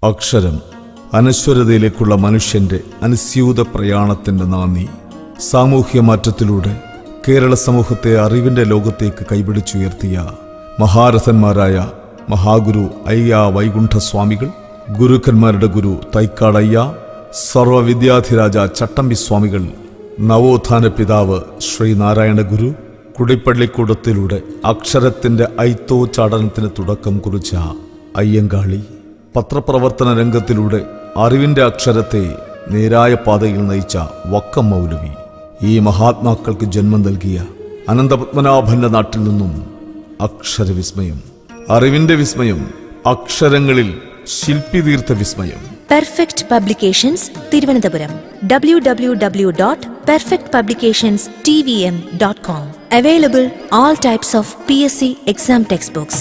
അക്ഷരം അനശ്വരതയിലേക്കുള്ള മനുഷ്യന്റെ അനുസ്യൂത പ്രയാണത്തിന്റെ നാന്ദി. സാമൂഹ്യ മാറ്റത്തിലൂടെ കേരള സമൂഹത്തെ അറിവിന്റെ ലോകത്തേക്ക് കൈപിടിച്ചുയർത്തിയ മഹാരഥന്മാരായ മഹാഗുരു അയ്യ വൈകുണ്ഠസ്വാമികൾ, ഗുരുക്കന്മാരുടെ ഗുരു തൈക്കാടയ്യ, സർവവിദ്യാധിരാജ ചട്ടമ്പി സ്വാമികൾ, നവോത്ഥാന പിതാവ് ശ്രീനാരായണ ഗുരു, കുടിപ്പള്ളിക്കൂടത്തിലൂടെ അക്ഷരത്തിന്റെ ഐത്തോച്ചാടനത്തിന് തുടക്കം കുറിച്ച അയ്യങ്കാളി, പത്രപ്രവർത്തന രംഗത്തിലൂടെ അറിവിന്റെ അക്ഷരത്തെ നേരായ പാതയിൽ നയിച്ച വക്കം മൗലവി, ഈ മഹാത്മാക്കൾക്ക് ജന്മം നൽകിയ അനന്തപത്മനാഭന്റെ നാട്ടിൽ നിന്നും അക്ഷരവിസ്മയം, അറിവിന്റെ വിസ്മയം, അക്ഷരങ്ങളിൽ ശില്പി തീർത്ത വിസ്മയം. Perfect publications Thiruvananthapuram. www.perfectpublicationstvm.com. Available all types of PSC exam textbooks.